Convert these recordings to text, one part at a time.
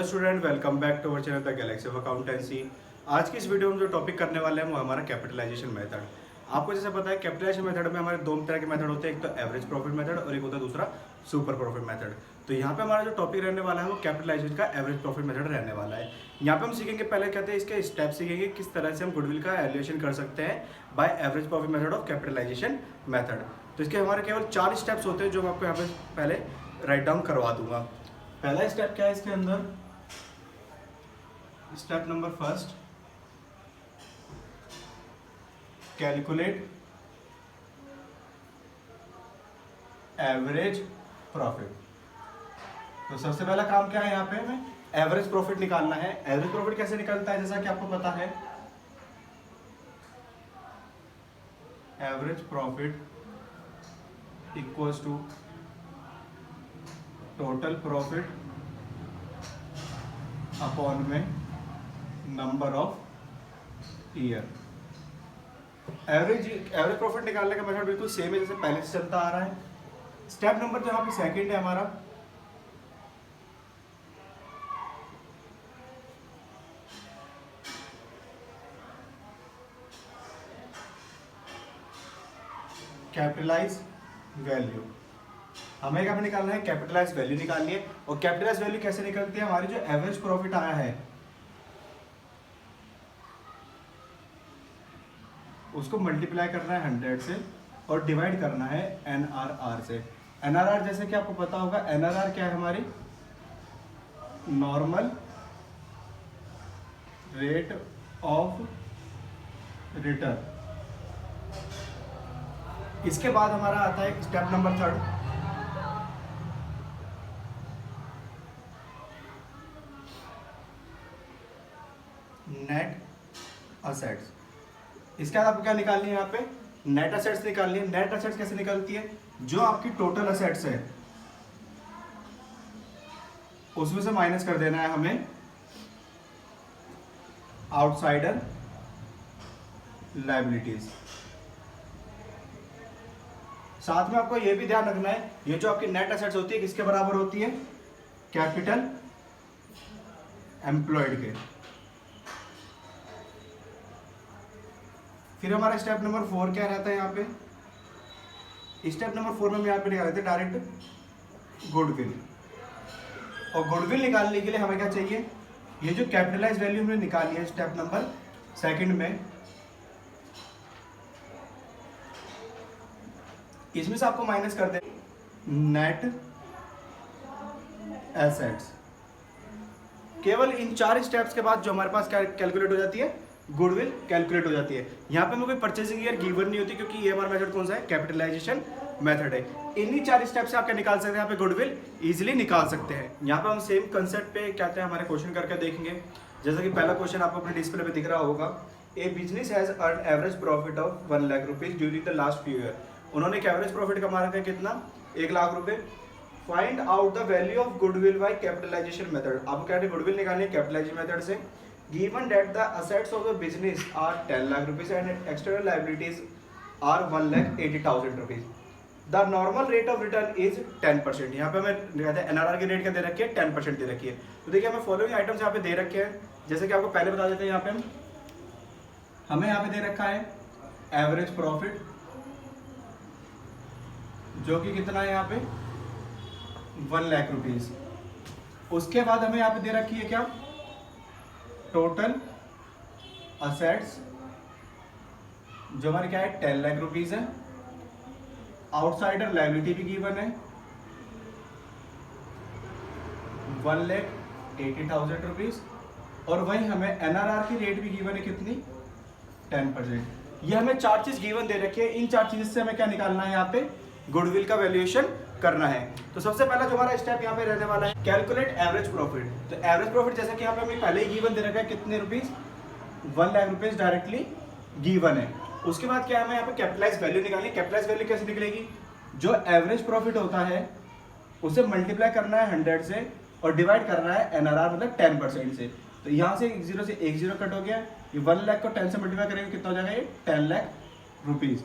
Student, welcome back to our channel the galaxy of accountancy. आज की इस video में जो टॉपिक करने वाले हैं वो हमारा कैपिटलाइजेशन मेथड। आपको जैसे पता है कैपिटलाइजेशन मेथड में हमारे दो तरह के मेथड होते हैं, एक तो एवरेज प्रॉफिट मेथड और एक होता है दूसरा सुपर प्रॉफिट मेथड। तो यहाँ पे हमारा जो टॉपिक रहने वाला है वो कैपिटलाइजेशन का एवरेज प्रॉफिट मेथड रहने वाला है। यहाँ पे हम सीखेंगे, पहले कहते हैं इसके स्टेप सीखेंगे किस तरह से हम गुडविल का एवल्यूएशन कर सकते हैं by average profit method of capitalization method. तो इसके हमारे केवल 4 स्टेप्स होते हैं जो मैं आपको यहाँ पे पहले राइट डाउन करवा दूंगा। पहला स्टेप क्या है इसके अंदर, step number first, calculate average profit. तो सबसे पहला काम क्या है यहाँ पे, हमें एवरेज प्रॉफिट निकालना है। एवरेज प्रॉफिट कैसे निकलता है, जैसा कि आपको पता है average profit equals to total profit upon में number of year. Average profit निकालने का मेथड बिल्कुल सेम है जैसे पहले से चलता आ रहा है। स्टेप नंबर जो यहाँ पे सेकंड है हमारा, कैपिटलाइज वैल्यू। हमें क्या निकालना है, कैपिटलाइज वैल्यू निकालनी है। और कैपिटलाइज वैल्यू कैसे निकलती है, हमारी जो एवरेज प्रॉफिट आया है उसको मल्टीप्लाई करना है 100 से और डिवाइड करना है NRR से। NRR जैसे कि आपको पता होगा, NRR क्या है, हमारी नॉर्मल रेट ऑफ रिटर्न। इसके बाद हमारा आता है step number third, net assets. इसके बाद आपको क्या निकालनी है, यहाँ पे नेट असेट्स निकालनी है। नेट असेट्स कैसे निकलती है, जो आपकी टोटल असेट्स है उसमें से माइनस कर देना है हमें आउटसाइडर लायबिलिटीज। साथ में आपको यह भी ध्यान रखना है, ये जो आपकी नेट असेट्स होती है किसके बराबर होती है, कैपिटल एम्प्लॉयड के। फिर हमारा स्टेप नंबर 4 क्या रहता है, यहाँ पे स्टेप नंबर 4 में हम यहाँ पे निकाल देते हैं डायरेक्ट गुडविल। और गुडविल निकालने के लिए हमें क्या चाहिए, ये जो कैपिटलाइज वैल्यू हमने निकाली है स्टेप नंबर सेकंड में, इसमें से आपको माइनस कर दे नेट एसेट्स। केवल इन 4 स्टेप्स के बाद जो हमारे पास कैलकुलेट हो जाती है, गुडविल कैलकुलेट हो जाती है। यहाँ पे हमें कोई परचेसिंग ईयर गिवन नहीं होती क्योंकि ये हमारा मेथड कौन सा है, कैपिटलाइजेशन मेथड है। इन्हीं 4 स्टेप से आप क्या निकाल सकते हैं, यहाँ पे गुडविल इजीली निकाल सकते हैं। यहाँ पे हम सेम कंसेप्ट पे क्या कहते हैं हमारे क्वेश्चन करके देखेंगे। जैसा कि पहला क्वेश्चन आपको अपने डिस्प्ले पे दिख रहा होगा, a business has earn average profit of 1 lakh rupees during the last few year. उन्होंने एक एवरेज प्रॉफिट कमा रखा है कितना, 1 लाख रुपए। Find out the value of goodwill by capitalization method. आपको क्या है, गुडविल निकालनी है कैपिटलाइजेशन मेथड से। Given that the assets of the business are 10 lakh rupees and external liabilities are 1,80,000 rupees. The normal rate of return is 10%. यहाँ पे हमें कहते हैं NRR की रेट क्या दे रखी है, 10% दे रखी है। तो देखिए हमें फॉलोइंग आइटम्स यहाँ पे दे रखे हैं, जैसे कि आपको पहले बता देते हैं। यहाँ पे हमें यहाँ पे दे रखा है एवरेज प्रॉफिट जो कि कितना है यहाँ पे 1 लाख रुपीज। उसके बाद हमें यहाँ पे दे रखी है क्या, टोटल असेट्स जो हमारे क्या है 10 लाख रुपीज है। आउटसाइडर लायबिलिटी भी गिवन है 1,80,000 रुपीज। और वही हमें NRR की रेट भी गिवन है कितनी, 10%। ये हमें 4 चीज गिवन दे रखी है। इन 4 चीज से हमें क्या निकालना है, यहाँ पे गुडविल का वैल्यूएशन करना है। तो सबसे पहला जो हमारा स्टेप यहाँ पे रहने वाला है, कैलकुलेट एवरेज प्रॉफिट। तो एवरेज प्रॉफिट जैसा कि यहाँ पे हमें पहले ही गिवन दे रखा है कितने rupees, 1 lakh rupees directly given है। उसके बाद क्या हमें यहाँ पे कैपिटलाइज वैल्यू निकालनी है। कैपिटलाइज वैल्यू कैसे निकलेगी, जो एवरेज प्रॉफिट होता है उसे मल्टीप्लाई करना है 100 से और डिवाइड करना है NRR मतलब 10% से। तो यहाँ से 0 से 1 0 कट हो गया, ये 1 लाख को 10 से मल्टीप्लाई करेंगे कितना हो जाएगा, ये 10 लाख रुपीज।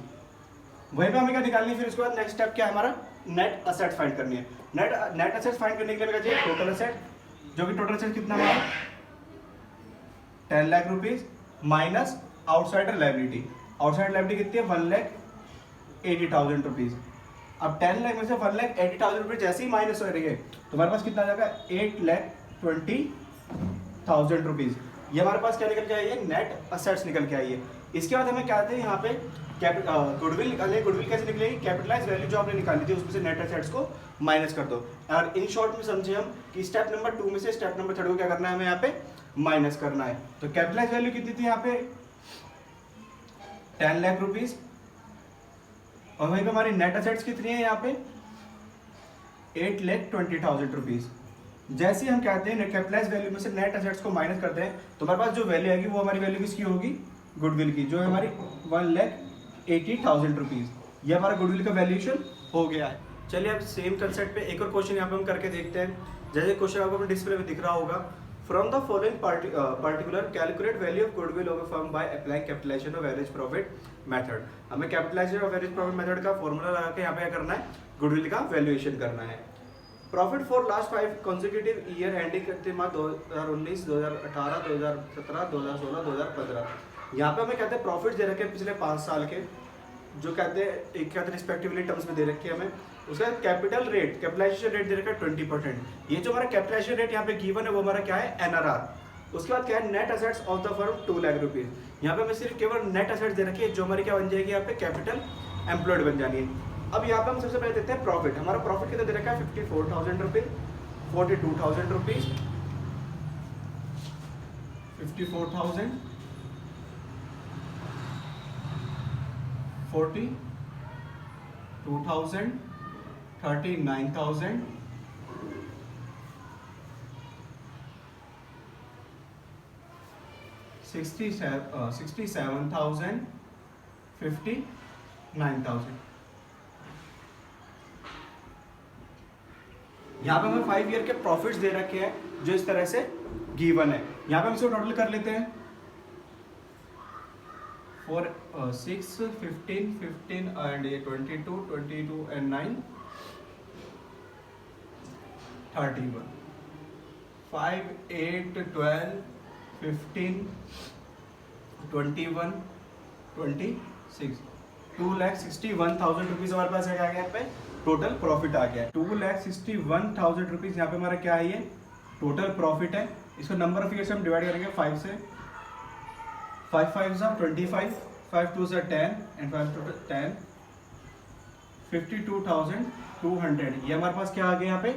वहीं पे हमें क्या निकालनी है, फिर उसके बाद नेक्स्ट स्टेप क्या हमारा, नेट असेट फाइंड करनी है। नेट असेट फाइंड करने के लिए हमें क्या चाहिए, टोटल असेट जो कि टोटल एसेट्स कितना हमारा 10 lakh rupees minus outsider liability. Outsider liability कितनी है 1,80,000 रुपीज। अब 10 लाख में से 1,80,000 रुपीज जैसे ही माइनस हो रही है तो हमारे पास कितना आ जाएगा 8,20,000 रुपीज। ये हमारे पास क्या निकल के आई है नेट असेट्स निकल के आई है। इसके बाद हमें क्या आते हैं यहाँ पे गुडविल निकाले। गुडविल कैसे निकलेगी कैपिटलाइज वैल्यू जो आपने निकाली थी उसमें से नेट असेट्स को माइनस कर दो। और इन शॉर्ट में समझे हम कि स्टेप नंबर 2 में से स्टेप नंबर 3 को क्या करना है हमें यहाँ पे माइनस करना है। तो कैपिटलाइज वैल्यू कितनी थी यहाँ पे 10 लाख रुपीज और वहीं पे हमारी नेट असेट्स कितनी है यहाँ पे 8,20,000 रुपीज। जैसे हम कहते हैं कैपिटलाइज वैल्यू में से नेट असेट्स को माइनस करते हैं तो हमारे पास जो वैल्यू आएगी वो हमारी वैल्यू किसकी होगी गुडविल की, जो है हमारी 1,80,000 रुपीज। ये हमारा गुडविल का वैल्यूएशन हो गया है। चलिए अब सेम कंसेप्ट पे एक और क्वेश्चन यहाँ पे हम करके देखते हैं। जैसे क्वेश्चन आपको डिस्प्ले में दिख रहा होगा, from the following particular calculate value of goodwill of a firm by applying capitalization of average profit method. हमें capitalization of average profit method का फॉर्मूला लगा के यहाँ पे क्या करना है गुडविल का वैल्यूएशन करना है। Profit for last 5 consecutive year ending करते हैं 2019, 2018, 2017, 2016, 2015। यहाँ पे हमें कहते हैं प्रॉफिट दे रखे हैं पिछले 5 साल के, जो कहते हैं एक कहते हैं रिस्पेक्टिवली टर्म्स में दे रखे हैं हमें। उसका कैपिटल रेट कैपिटलाइजेशन रेट दे रखा है 20%। ये जो हमारा कैपिटलाइजेशन रेट यहाँ पे गिवन है वो हमारा क्या है NRR। उसके बाद क्या है net assets of the firm 2 lakh rupees. यहाँ पे हमें सिर्फ केवल नेट असेट्स दे रखी है जो हमारी क्या बन जाएगी यहाँ पे कैपिटल एम्प्लॉयड बन जानी है। अब यहाँ पे हम सबसे पहले देते हैं प्रॉफिट। हमारा प्रॉफिट कितना दे रखा है 54,000 रुपीज, 42,000 रुपीज, 54,000, 42,000, 39,000, 67,000, 59,000। यहाँ पे हमें 5 ईयर के प्रॉफिट्स दे रखे हैं जो इस तरह से गिवन है। यहाँ पे हम इसको टोटल कर लेते हैं फॉर 6, 15, 15 एंड 22, 22 एंड 9, 31, 5, 8, 12, 15, 21, 26, 2,61,000 रुपीज हमारे पास आ गया पे टोटल प्रॉफिट आ गया है। 2,61,000 रुपीज यहाँ पे हमारा क्या है ये टोटल प्रॉफिट है। इसको नंबर ऑफ ईयर से हम डिवाइड करेंगे 5 से। 5 5 25, 5 2 10 एंड 5 टोटल 10, 52,200। ये हमारे पास क्या आ गया यहाँ पे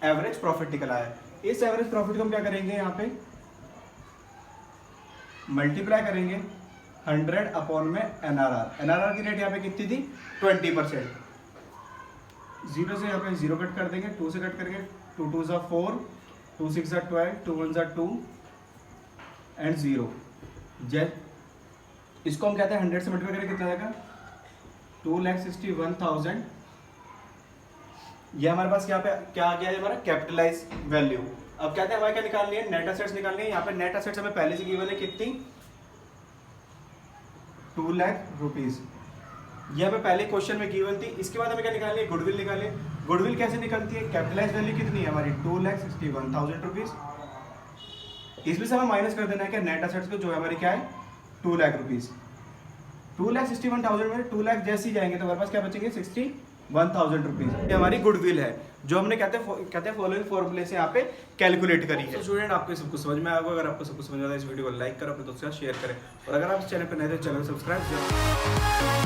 एवरेज प्रॉफिट निकला है। इस एवरेज प्रॉफिट को हम क्या करेंगे यहाँ पे मल्टीप्लाई करेंगे 100 अपॉन में NRR। NRR की रेट यहाँ पे कितनी थी 20%। 0 से यहाँ पे 0 कट कर देंगे, 2 से कट करके 2 2 ज़ा 4, 2 6 ज़ा 12, 2 1 ज़ा 2 एंड 0। इसको हम कहते हैं 100 से मल्टीप्लाई करें कितना आएगा 2,61,000। ये हमारे पास क्या आ गया है हमारा कैपिटलाइज वैल्यू। अब कहते हैं हमारे क्या निकालनी है नेट असेट्स निकालनी है। यहाँ पे नेट असेट्स हमें पहले से गिवन है कितनी 2 लाख रुपीज। ये हमें पहले क्वेश्चन में गिवन थी। इसके बाद हमें क्या निकालनी है गुडविल निकाले। गुडविल कैसे निकलती है कैपिटलाइज वैल्यू कितनी है हमारी 2,61,000 रुपीज। इसमें से हमें माइनस कर देना है क्या नेट असेट्स को जो है हमारी क्या है 2 लाख रुपीज। 2,61,000 में 2 लाख जैसे ही जाएंगे तो हमारे पास क्या बचेंगे 61,000 रुपीज। ये हमारी गुडविल है जो हमने कहते हैं फॉलोइंग फॉर्मूले से यहाँ पे कैलकुलेट करी है। तो स्टूडेंट आपको सब कुछ समझ में आएगा। अगर आपको सब कुछ समझ में आता है इस वीडियो को लाइक करो, अपने दोस्तों के साथ शेयर करें और अगर आप इस चैनल पर नए तो चैनल को सब्सक्राइब करें।